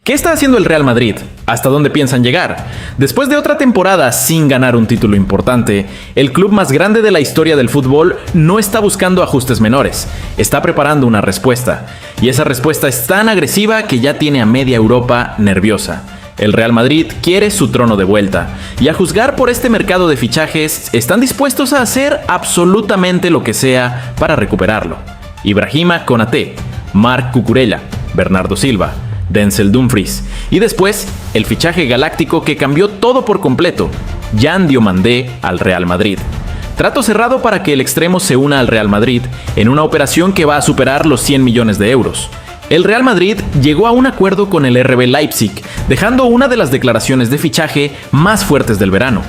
¿Qué está haciendo el Real Madrid? ¿Hasta dónde piensan llegar? Después de otra temporada sin ganar un título importante, el club más grande de la historia del fútbol no está buscando ajustes menores, está preparando una respuesta. Y esa respuesta es tan agresiva que ya tiene a media Europa nerviosa. El Real Madrid quiere su trono de vuelta, y a juzgar por este mercado de fichajes, están dispuestos a hacer absolutamente lo que sea para recuperarlo. Ibrahima Konaté, Marc Cucurella, Bernardo Silva, Denzel Dumfries, y después el fichaje galáctico que cambió todo por completo, Yan Diomandé al Real Madrid. Trato cerrado para que el extremo se una al Real Madrid en una operación que va a superar los 100 millones de euros. El Real Madrid llegó a un acuerdo con el RB Leipzig, dejando una de las declaraciones de fichaje más fuertes del verano.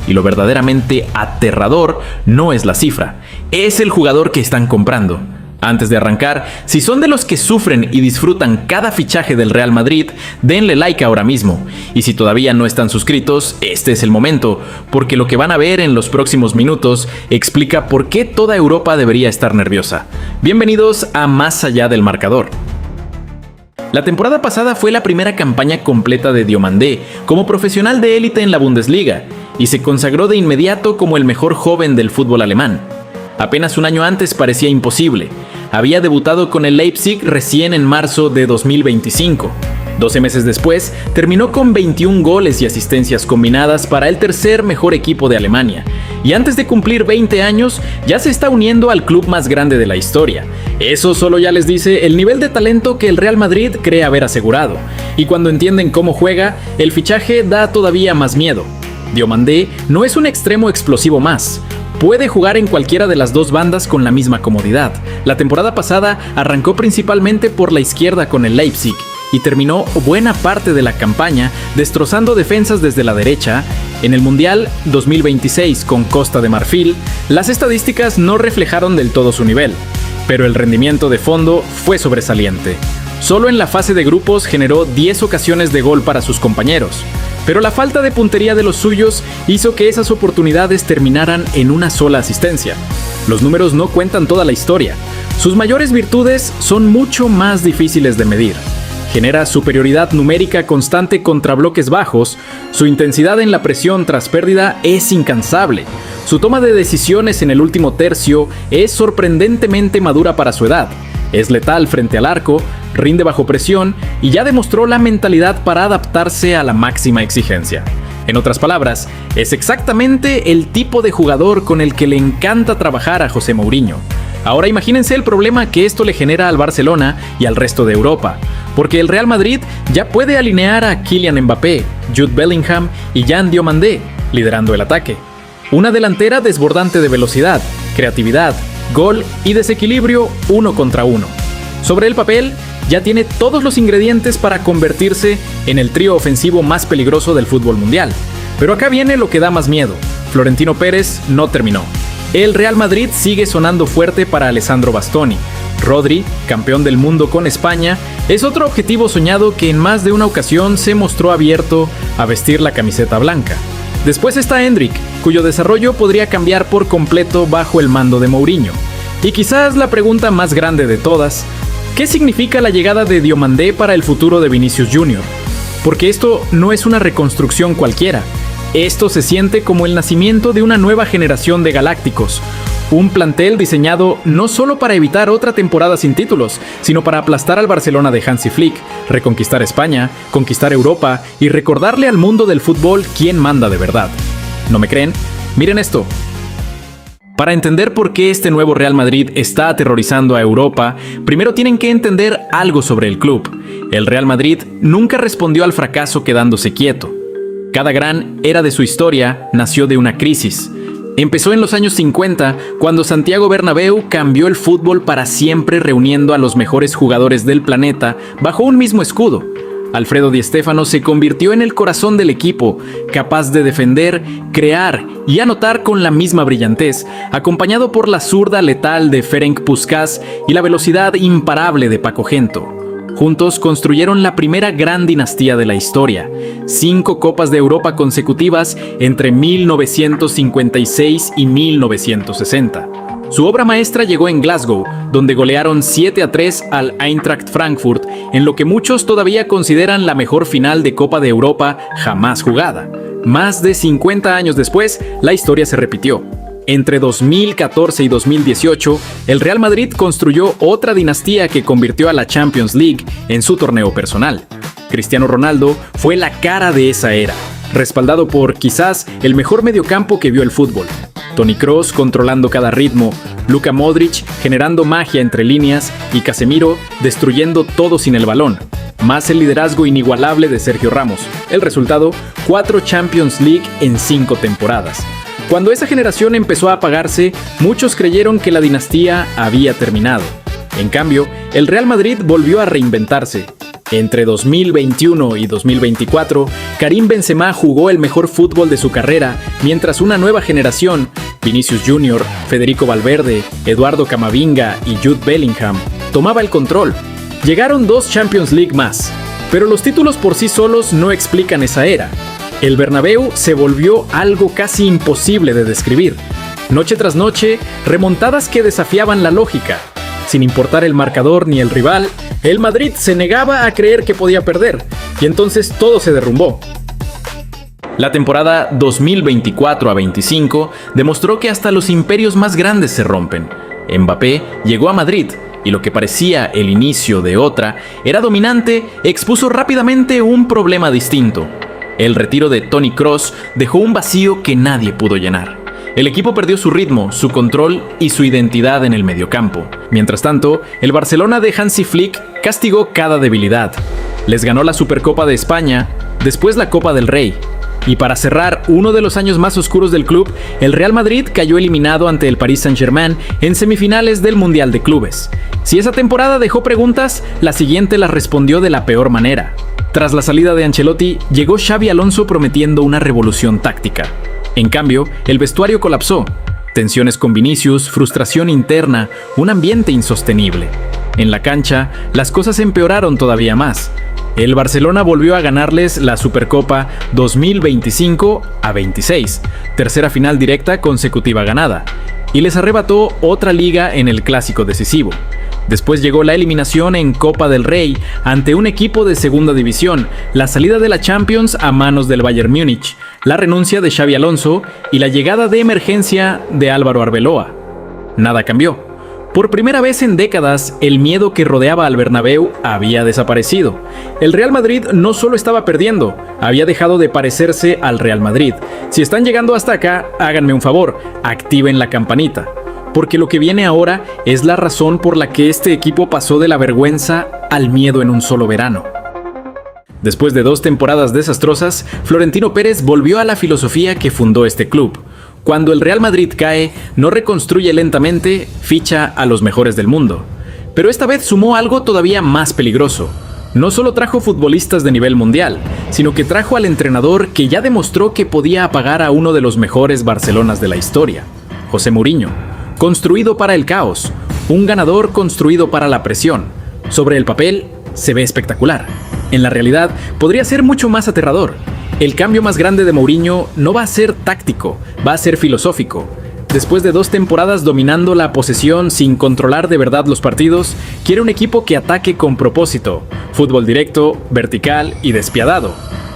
Y lo verdaderamente aterrador no es la cifra, es el jugador que están comprando. Antes de arrancar, si son de los que sufren y disfrutan cada fichaje del Real Madrid, denle like ahora mismo. Y si todavía no están suscritos, este es el momento, porque lo que van a ver en los próximos minutos explica por qué toda Europa debería estar nerviosa. Bienvenidos a Más Allá del Marcador. La temporada pasada fue la primera campaña completa de Diomandé como profesional de élite en la Bundesliga, y se consagró de inmediato como el mejor joven del fútbol alemán. Apenas un año antes parecía imposible. Había debutado con el Leipzig recién en marzo de 2025. 12 meses después, terminó con 21 goles y asistencias combinadas para el tercer mejor equipo de Alemania. Y antes de cumplir 20 años, ya se está uniendo al club más grande de la historia. Eso solo ya les dice el nivel de talento que el Real Madrid cree haber asegurado. Y cuando entienden cómo juega, el fichaje da todavía más miedo. Diomandé no es un extremo explosivo más. Puede jugar en cualquiera de las dos bandas con la misma comodidad. La temporada pasada arrancó principalmente por la izquierda con el Leipzig y terminó buena parte de la campaña destrozando defensas desde la derecha. En el Mundial 2026 con Costa de Marfil, las estadísticas no reflejaron del todo su nivel, pero el rendimiento de fondo fue sobresaliente. Solo en la fase de grupos generó 10 ocasiones de gol para sus compañeros, pero la falta de puntería de los suyos hizo que esas oportunidades terminaran en una sola asistencia. Los números no cuentan toda la historia. Sus mayores virtudes son mucho más difíciles de medir. Genera superioridad numérica constante contra bloques bajos, su intensidad en la presión tras pérdida es incansable. Su toma de decisiones en el último tercio es sorprendentemente madura para su edad. Es letal frente al arco, rinde bajo presión y ya demostró la mentalidad para adaptarse a la máxima exigencia. En otras palabras, es exactamente el tipo de jugador con el que le encanta trabajar a José Mourinho. Ahora imagínense el problema que esto le genera al Barcelona y al resto de Europa, porque el Real Madrid ya puede alinear a Kylian Mbappé, Jude Bellingham y Yan Diomandé, liderando el ataque. Una delantera desbordante de velocidad, creatividad, gol y desequilibrio uno contra uno. Sobre el papel, ya tiene todos los ingredientes para convertirse en el trío ofensivo más peligroso del fútbol mundial. Pero acá viene lo que da más miedo. Florentino Pérez no terminó. El Real Madrid sigue sonando fuerte para Alessandro Bastoni. Rodri, campeón del mundo con España, es otro objetivo soñado que en más de una ocasión se mostró abierto a vestir la camiseta blanca. Después está Endrick, cuyo desarrollo podría cambiar por completo bajo el mando de Mourinho. Y quizás la pregunta más grande de todas, ¿qué significa la llegada de Diomandé para el futuro de Vinicius Jr.? Porque esto no es una reconstrucción cualquiera. Esto se siente como el nacimiento de una nueva generación de galácticos. Un plantel diseñado no solo para evitar otra temporada sin títulos, sino para aplastar al Barcelona de Hansi Flick, reconquistar España, conquistar Europa y recordarle al mundo del fútbol quién manda de verdad. ¿No me creen? Miren esto. Para entender por qué este nuevo Real Madrid está aterrorizando a Europa, primero tienen que entender algo sobre el club. El Real Madrid nunca respondió al fracaso quedándose quieto. Cada gran era de su historia nació de una crisis. Empezó en los años 50, cuando Santiago Bernabéu cambió el fútbol para siempre, reuniendo a los mejores jugadores del planeta bajo un mismo escudo. Alfredo Di Stéfano se convirtió en el corazón del equipo, capaz de defender, crear y anotar con la misma brillantez, acompañado por la zurda letal de Ferenc Puskás y la velocidad imparable de Paco Gento. Juntos construyeron la primera gran dinastía de la historia, 5 Copas de Europa consecutivas entre 1956 y 1960. Su obra maestra llegó en Glasgow, donde golearon 7-3 al Eintracht Frankfurt en lo que muchos todavía consideran la mejor final de Copa de Europa jamás jugada. Más de 50 años después, la historia se repitió. Entre 2014 y 2018, el Real Madrid construyó otra dinastía que convirtió a la Champions League en su torneo personal. Cristiano Ronaldo fue la cara de esa era, respaldado por quizás el mejor mediocampo que vio el fútbol. Toni Kroos controlando cada ritmo, Luka Modric generando magia entre líneas y Casemiro destruyendo todo sin el balón. Más el liderazgo inigualable de Sergio Ramos. El resultado, 4 Champions League en 5 temporadas. Cuando esa generación empezó a apagarse, muchos creyeron que la dinastía había terminado. En cambio, el Real Madrid volvió a reinventarse. Entre 2021 y 2024, Karim Benzema jugó el mejor fútbol de su carrera, mientras una nueva generación, Vinicius Jr., Federico Valverde, Eduardo Camavinga y Jude Bellingham, tomaba el control. Llegaron 2 Champions League más, pero los títulos por sí solos no explican esa era. El Bernabéu se volvió algo casi imposible de describir. Noche tras noche, remontadas que desafiaban la lógica. Sin importar el marcador ni el rival, el Madrid se negaba a creer que podía perder, y entonces todo se derrumbó. La temporada 2024-25 demostró que hasta los imperios más grandes se rompen. Mbappé llegó a Madrid, y lo que parecía el inicio de otra era dominante, expuso rápidamente un problema distinto. El retiro de Toni Kroos dejó un vacío que nadie pudo llenar. El equipo perdió su ritmo, su control y su identidad en el mediocampo. Mientras tanto, el Barcelona de Hansi Flick castigó cada debilidad. Les ganó la Supercopa de España, después la Copa del Rey. Y para cerrar uno de los años más oscuros del club, el Real Madrid cayó eliminado ante el Paris Saint-Germain en semifinales del Mundial de Clubes. Si esa temporada dejó preguntas, la siguiente las respondió de la peor manera. Tras la salida de Ancelotti, llegó Xabi Alonso prometiendo una revolución táctica. En cambio, el vestuario colapsó. Tensiones con Vinicius, frustración interna, un ambiente insostenible. En la cancha, las cosas empeoraron todavía más. El Barcelona volvió a ganarles la Supercopa 2025-26, tercera final directa consecutiva ganada, y les arrebató otra liga en el clásico decisivo. Después llegó la eliminación en Copa del Rey ante un equipo de segunda división, la salida de la Champions a manos del Bayern Múnich, la renuncia de Xabi Alonso y la llegada de emergencia de Álvaro Arbeloa. Nada cambió. Por primera vez en décadas, el miedo que rodeaba al Bernabéu había desaparecido. El Real Madrid no solo estaba perdiendo, había dejado de parecerse al Real Madrid. Si están llegando hasta acá, háganme un favor, activen la campanita. Porque lo que viene ahora es la razón por la que este equipo pasó de la vergüenza al miedo en un solo verano. Después de 2 temporadas desastrosas, Florentino Pérez volvió a la filosofía que fundó este club. Cuando el Real Madrid cae, no reconstruye lentamente, ficha a los mejores del mundo. Pero esta vez sumó algo todavía más peligroso. No solo trajo futbolistas de nivel mundial, sino que trajo al entrenador que ya demostró que podía apagar a uno de los mejores Barcelonas de la historia, José Mourinho. Construido para el caos, un ganador construido para la presión. Sobre el papel, se ve espectacular. En la realidad, podría ser mucho más aterrador. El cambio más grande de Mourinho no va a ser táctico, va a ser filosófico. Después de 2 temporadas dominando la posesión sin controlar de verdad los partidos, quiere un equipo que ataque con propósito, fútbol directo, vertical y despiadado.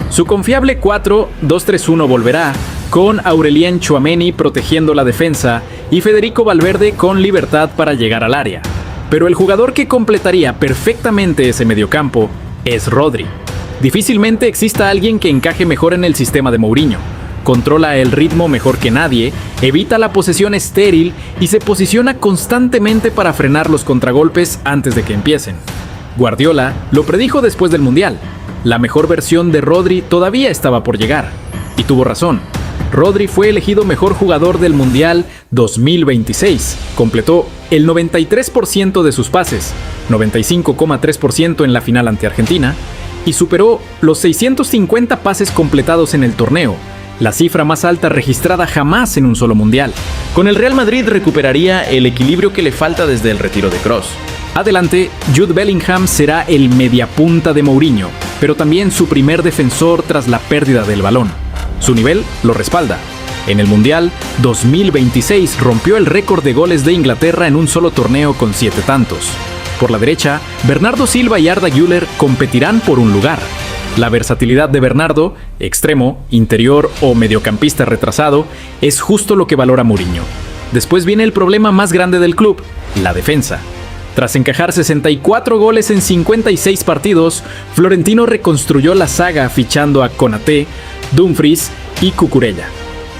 Su confiable 4-2-3-1 volverá, con Aurelien Tchouaméni protegiendo la defensa y Federico Valverde con libertad para llegar al área. Pero el jugador que completaría perfectamente ese mediocampo es Rodri. Difícilmente exista alguien que encaje mejor en el sistema de Mourinho. Controla el ritmo mejor que nadie, evita la posesión estéril y se posiciona constantemente para frenar los contragolpes antes de que empiecen. Guardiola lo predijo después del Mundial. La mejor versión de Rodri todavía estaba por llegar. Y tuvo razón. Rodri fue elegido mejor jugador del Mundial 2026. Completó el 93% de sus pases, 95,3% en la final ante Argentina, y superó los 650 pases completados en el torneo, la cifra más alta registrada jamás en un solo Mundial. Con el Real Madrid recuperaría el equilibrio que le falta desde el retiro de Kroos. Adelante, Jude Bellingham será el mediapunta de Mourinho, pero también su primer defensor tras la pérdida del balón. Su nivel lo respalda. En el Mundial 2026 rompió el récord de goles de Inglaterra en un solo torneo con 7 tantos. Por la derecha, Bernardo Silva y Arda Güler competirán por un lugar. La versatilidad de Bernardo, extremo, interior o mediocampista retrasado, es justo lo que valora Mourinho. Después viene el problema más grande del club, la defensa. Tras encajar 64 goles en 56 partidos, Florentino reconstruyó la saga fichando a Konaté, Dumfries y Cucurella.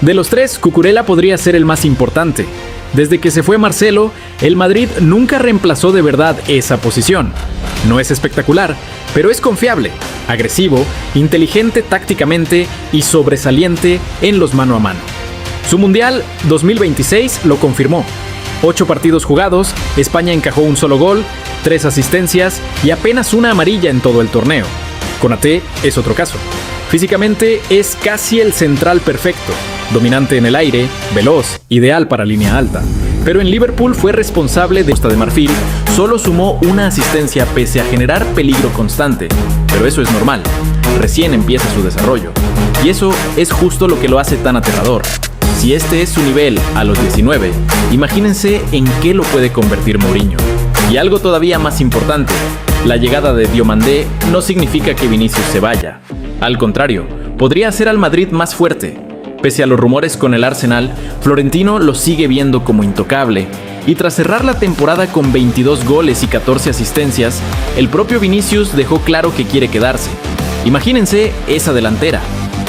De los tres, Cucurella podría ser el más importante. Desde que se fue Marcelo, el Madrid nunca reemplazó de verdad esa posición. No es espectacular, pero es confiable, agresivo, inteligente tácticamente y sobresaliente en los mano a mano. Su Mundial 2026 lo confirmó. 8 partidos jugados, España encajó un solo gol, 3 asistencias y apenas una amarilla en todo el torneo. Konaté es otro caso. Físicamente es casi el central perfecto, dominante en el aire, veloz, ideal para línea alta. Pero en Liverpool fue responsable de Costa de Marfil, solo sumó una asistencia pese a generar peligro constante. Pero eso es normal, recién empieza su desarrollo. Y eso es justo lo que lo hace tan aterrador. Si este es su nivel a los 19, imagínense en qué lo puede convertir Mourinho. Y algo todavía más importante, la llegada de Diomandé no significa que Vinicius se vaya. Al contrario, podría hacer al Madrid más fuerte. Pese a los rumores con el Arsenal, Florentino lo sigue viendo como intocable. Y tras cerrar la temporada con 22 goles y 14 asistencias, el propio Vinicius dejó claro que quiere quedarse. Imagínense esa delantera.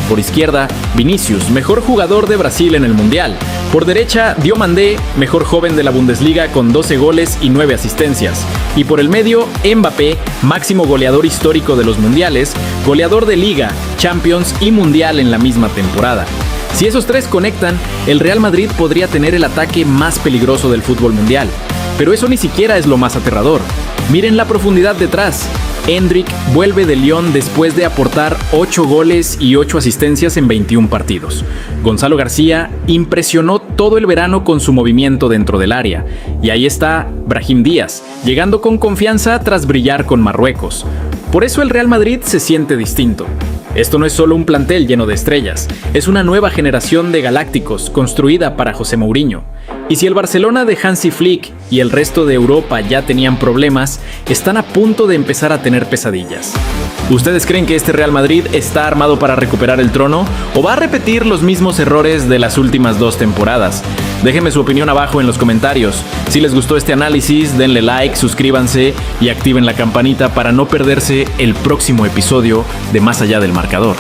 Por izquierda, Vinicius, mejor jugador de Brasil en el Mundial. Por derecha, Diomandé, mejor joven de la Bundesliga con 12 goles y 9 asistencias. Y por el medio, Mbappé, máximo goleador histórico de los Mundiales, goleador de Liga, Champions y Mundial en la misma temporada. Si esos tres conectan, el Real Madrid podría tener el ataque más peligroso del fútbol mundial. Pero eso ni siquiera es lo más aterrador. Miren la profundidad detrás. Endrick vuelve de Lyon después de aportar 8 goles y 8 asistencias en 21 partidos. Gonzalo García impresionó todo el verano con su movimiento dentro del área. Y ahí está Brahim Díaz, llegando con confianza tras brillar con Marruecos. Por eso el Real Madrid se siente distinto. Esto no es solo un plantel lleno de estrellas, es una nueva generación de galácticos construida para José Mourinho. Y si el Barcelona de Hansi Flick y el resto de Europa ya tenían problemas, están a punto de empezar a tener pesadillas. ¿Ustedes creen que este Real Madrid está armado para recuperar el trono o va a repetir los mismos errores de las últimas 2 temporadas? Déjenme su opinión abajo en los comentarios. Si les gustó este análisis, denle like, suscríbanse y activen la campanita para no perderse el próximo episodio de Más Allá del Marcador.